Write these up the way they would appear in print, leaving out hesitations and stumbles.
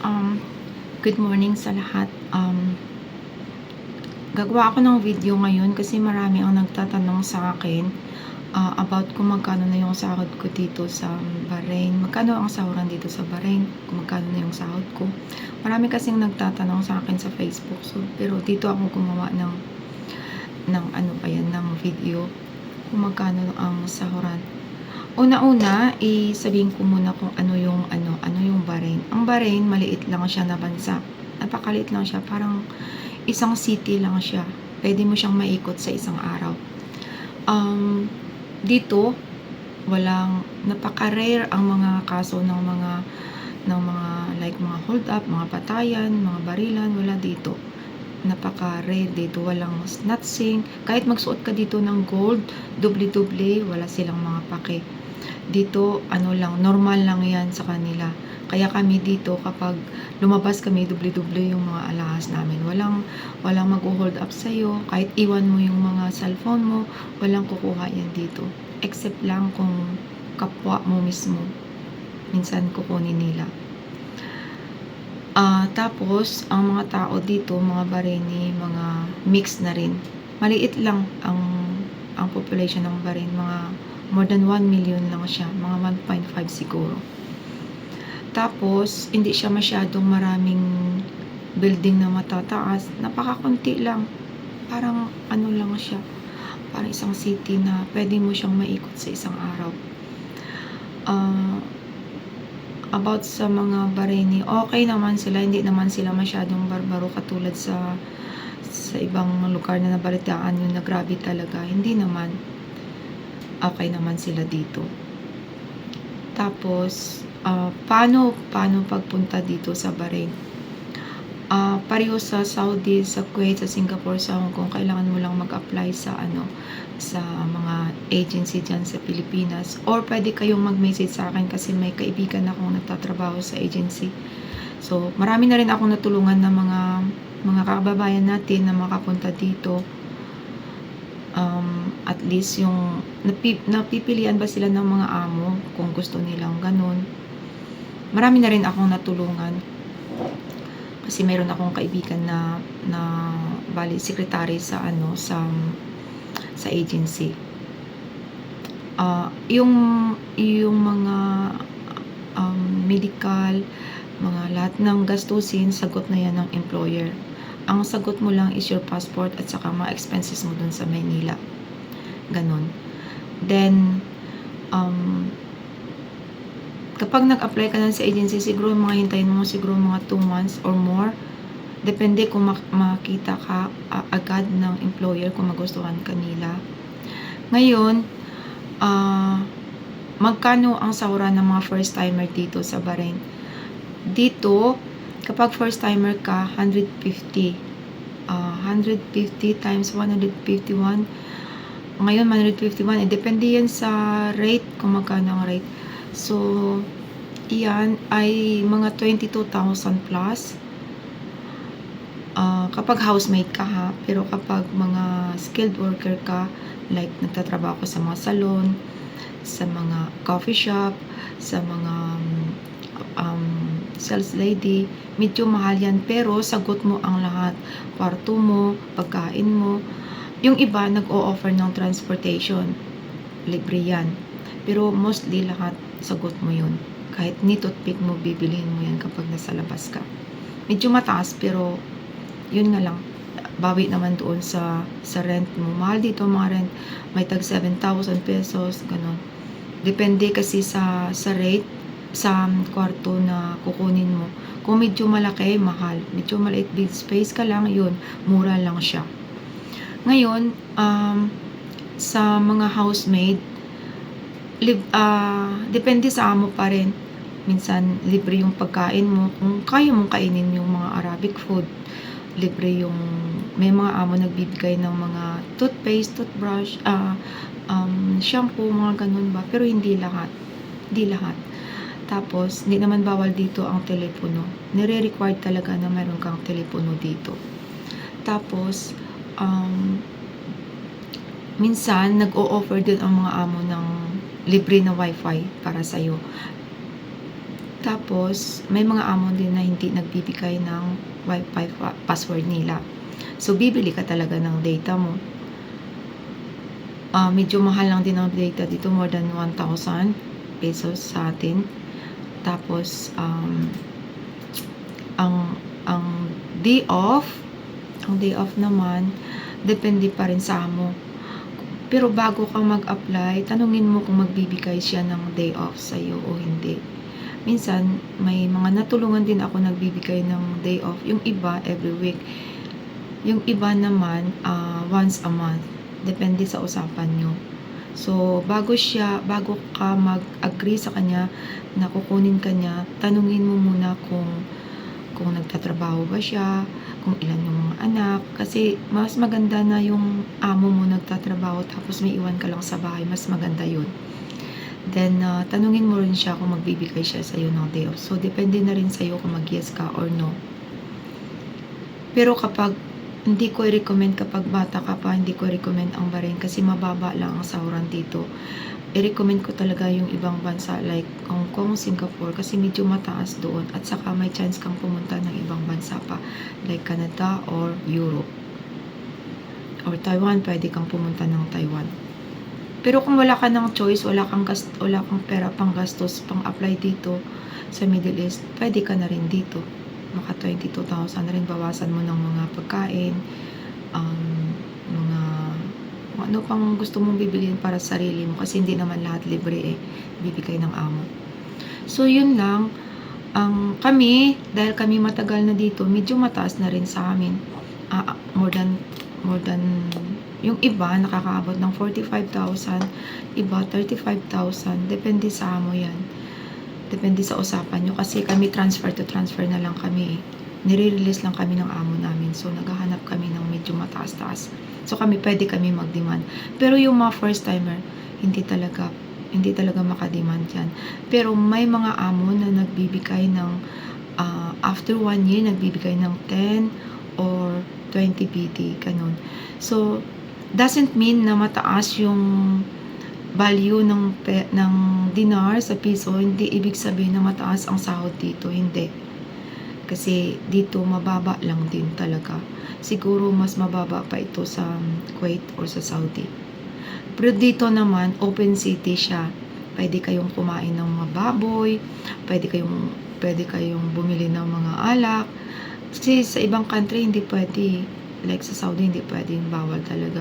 Um, Good morning sa lahat. Gagawa ako ng video ngayon kasi marami ang nagtatanong sa akin about kung magkano na yung sahod ko dito sa Bahrain. Magkano ang sahuran dito sa Bahrain? Kung magkano na yung sahod ko. Marami kasing nagtatanong sa akin sa Facebook. So, pero dito ako gumawa ng ano pa yan, ng video kung magkano ang sahuran. Una-una, sabihin ko muna kung ano yung Bahrain. Ang Bahrain, maliit lang siya na bansa. Napakaliit lang siya, parang isang city lang siya. Pwede mo siyang maikot sa isang araw. Dito, napaka-rare ang mga kaso ng mga like mga hold up, mga patayan, mga barilan, wala dito. Napaka-rare dito, walang snatching. Kahit magsuot ka dito ng gold, doble-doble, wala silang mga pake. Dito, normal lang yan sa kanila. Kaya kami dito, kapag lumabas kami, doble-doble yung mga alahas namin. Walang mag-hold up sa'yo. Kahit iwan mo yung mga cellphone mo, walang kukuha yan dito. Except lang kung kapwa mo mismo. Minsan kukunin nila. Tapos, ang mga tao dito, mga Bahraini, mga mix na rin. Maliit lang ang population ng Bahrain. Mga more than 1 million lang siya. Mga 1.5 siguro. Tapos, hindi siya masyadong maraming building na matataas. Napakakunti lang. Parang lang siya. Parang isang city na pwede mo siyang maikot sa isang araw. About sa mga Bahraini, okay naman sila, hindi naman sila masyadong barbaro katulad sa ibang lugar na nabalitaan yun na grabe talaga. Hindi naman. Okay naman sila dito. Tapos, paano pagpunta dito sa Bahrain? Pareho sa Saudi, sa Kuwait, sa Singapore, sa Hong Kong, kailangan mo lang mag-apply sa mga agency dyan sa Pilipinas, or pwede kayong mag-message sa akin kasi may kaibigan akong nagtatrabaho sa agency. So, marami na rin akong natulungan ng mga kababayan natin na makapunta dito. At least yung napipilian ba sila ng mga amo kung gusto nilang ganun. Marami na rin akong natulungan kasi meron akong kaibigan na bali secretary sa agency. Yung mga medical, mga lahat ng gastusin, sagot na yan ng employer. Ang sagot mo lang is your passport at saka mga expenses mo dun sa Maynila. Ganon. Then, kapag nag-apply ka na sa agency, siguro mga hintayin mo siguro mga 2 months or more. Depende kung makita ka agad ng employer kung magustuhan ka nila. Ngayon, magkano ang sahuran ng mga first timer dito sa Bahrain? Dito, kapag first timer ka, 150. 150 times 151. Ngayon, 151. Depende yan sa rate, kung magkano ang rate. So, iyan ay mga 22,000 plus. Kapag housemate ka ha, pero kapag mga skilled worker ka, like nagtatrabaho sa mga salon, sa mga coffee shop, sa mga sales lady, medyo mahal yan, pero sagot mo ang lahat. Kwarto mo, pagkain mo. Yung iba nag-o-offer ng transportation, libre yan, pero mostly lahat sagot mo yun. Kahit ni toothpick mo, bibilihin mo yan kapag nasa labas ka. Medyo mataas, pero yun nga lang, bawi naman doon sa rent mo. Mahal dito mga rent, may tag 7,000 pesos, ganun. Depende kasi sa rate, sa kwarto na kukunin mo. Kung medyo malaki, mahal. Medyo maliit, big space ka lang, yun, mura lang siya. Ngayon, sa mga housemaid, depende sa amo pa rin. Minsan, libre yung pagkain mo. Kung kaya mong kainin yung mga Arabic food, libre yung, may mga amo nagbibigay ng mga toothpaste, toothbrush, shampoo, mga ganun ba. Pero hindi lahat. Tapos, hindi naman bawal dito ang telepono. Nire-required talaga na meron kang telepono dito. Tapos, minsan, nag-o-offer din ang mga amo ng libre na wifi para sa'yo. Tapos, may mga amo din na hindi nagbibigay ng Wi-Fi password nila. So, bibili ka talaga ng data mo. Medyo mahal lang din ang data dito, more than 1,000 pesos sa atin. Tapos, ang day off, naman, depende pa rin sa amo. Pero bago ka mag-apply, tanungin mo kung magbibigay siya ng day off sa'yo o hindi. Minsan, may mga natulungan din ako nagbibigay ng day off. Yung iba, every week. Yung iba naman, once a month. Depende sa usapan nyo. So, bago ka mag-agree sa kanya na kukunin ka niya, tanungin mo muna kung nagtatrabaho ba siya, kung ilan yung mga anak. Kasi, mas maganda na yung amo mo nagtatrabaho tapos may iwan ka lang sa bahay. Mas maganda yun. Then, tanungin mo rin siya kung magbibigay siya sa'yo ng day off. So, depende na rin sa'yo kung mag-yes ka or no. Pero kapag hindi ko i-recommend kapag bata ka pa, hindi ko i-recommend ang Bahrain kasi mababa lang ang sahuran dito. I-recommend ko talaga yung ibang bansa like Hong Kong, Singapore kasi medyo mataas doon at saka may chance kang pumunta ng ibang bansa pa like Canada or Europe. Or Taiwan, pwede kang pumunta ng Taiwan. Pero kung wala ka ng choice, wala kang pera pang gastos, pang apply dito sa Middle East, pwede ka na rin dito. Maka 22,000 na rin, bawasan mo ng mga pagkain, mga ano pang gusto mong bibiliin para sa sarili mo kasi hindi naman lahat libre bibigay ng amo. So yun lang, kami, dahil kami matagal na dito, medyo mataas na rin sa amin. More than yung iba nakakaabot ng 45,000, iba 35,000, depende sa amo yan. Depende sa usapan nyo kasi kami transfer to transfer na lang kami. Nire-release lang kami ng amo namin. So, naghahanap kami ng medyo mataas-taas. So, pwede kami mag-demand. Pero yung mga first timer, hindi talaga makademand yan. Pero may mga amo na nagbibigay ng after 1 year, nagbibigay ng 10 or 20 BD, ganun. So, doesn't mean na mataas yung value ng dinar sa piso, hindi ibig sabihin na mataas ang sahod dito, hindi. Kasi dito mababa lang din talaga. Siguro mas mababa pa ito sa Kuwait or sa Saudi. Pero dito naman, open city siya. Pwede kayong kumain ng mga baboy, pwede kayong bumili ng mga alak. Kasi sa ibang country hindi pwede. Like sa Saudi, hindi pwedeng, bawal talaga.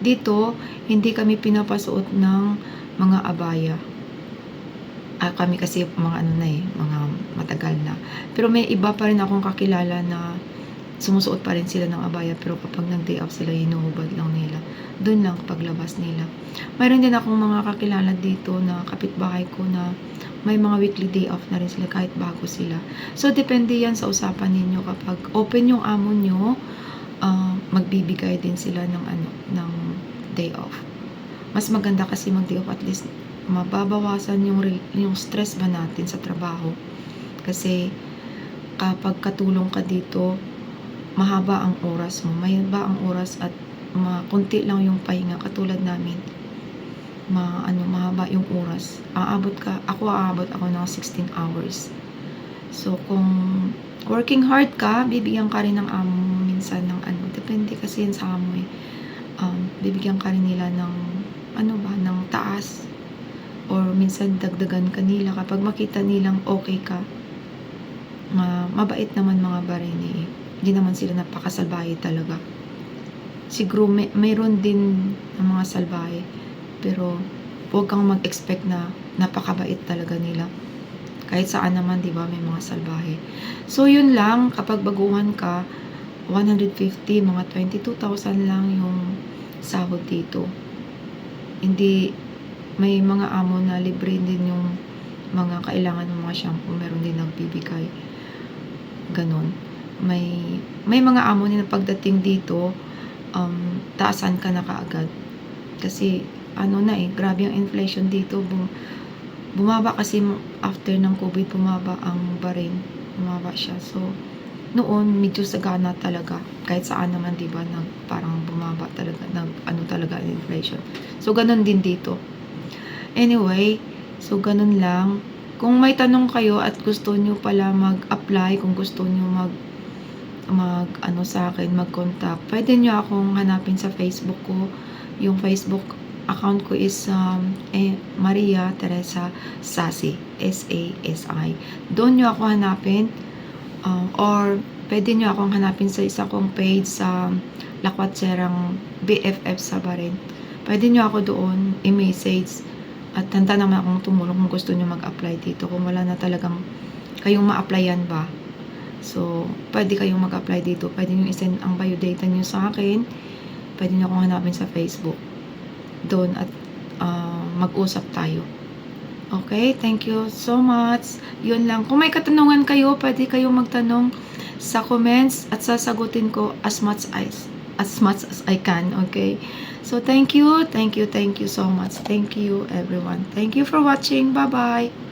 Dito, hindi kami pinapasuot ng mga abaya. Kami kasi mga mga matagal na. Pero may iba pa rin akong kakilala na sumusuot pa rin sila ng abaya, pero kapag nag-day off sila, hinuhubad lang nila. Doon lang paglabas nila. Mayroon din akong mga kakilala dito na kapitbahay ko na may mga weekly day off na rin sila kahit bago sila. So, depende yan sa usapan ninyo. Kapag open yung amo nyo, magbibigay din sila ng day off. Mas maganda kasi mag-day off, at least mababawasan yung stress ba natin sa trabaho. Kasi kapag katulong ka dito, mahaba ang oras mo. Mahaba ang oras at kunti lang yung pahinga. Katulad namin, mahaba yung oras. Aabot ako ng 16 hours. So, kung working hard ka, bibigyan ka rin ng amo mo minsan ng depende kasi yan sa amo bibigyan ka rin nila ng ng taas, or minsan dagdagan ka nila kapag makita nilang okay ka. Mabait naman mga Bahraini hindi naman sila napakasalbahe talaga. Siguro mayroon din ng mga salbahe, pero huwag kang mag-expect na napakabait talaga nila. Kahit saan naman, di ba, may mga salbahe. So, yun lang. Kapag baguhan ka, 150, mga 22,000 lang yung sahod dito. Hindi, may mga amo na libre din yung mga kailangan ng mga shampoo. Meron din nagbibigay. Ganon. May mga amo na pagdating dito, taasan ka na kaagad. Kasi, grabe ang inflation dito. Bumaba kasi after ng COVID, bumaba ang Bahrain. Bumaba siya. So, noon, medyo sagana talaga. Kahit saan naman, diba, parang bumaba talaga. Talaga inflation. So, ganun din dito. Anyway, so, ganun lang. Kung may tanong kayo at gusto nyo pala mag-apply, kung gusto nyo mag-ano sa akin, mag-contact, pwede nyo akong hanapin sa Facebook ko. Yung Facebook account ko is Maria Teresa Sasi, S-A-S-I. Doon nyo ako hanapin, or pwede nyo akong hanapin sa isa kong page sa Lakwatserang BFF Sabarin. Pwede nyo ako doon i-message at handa naman akong tumulong kung gusto nyo mag-apply dito. Kung wala na talagang kayong ma-applyan ba, so pwede kayong mag-apply dito. Pwede nyo i-send ang biodata nyo sa akin. Pwede nyo akong hanapin sa Facebook doon at mag-usap tayo. Okay, thank you so much. Yun lang. Kung may katanungan kayo, pwede kayong magtanong sa comments at sasagutin ko as much as I can. Okay, so thank you so much. Thank you everyone. Thank you for watching. Bye bye.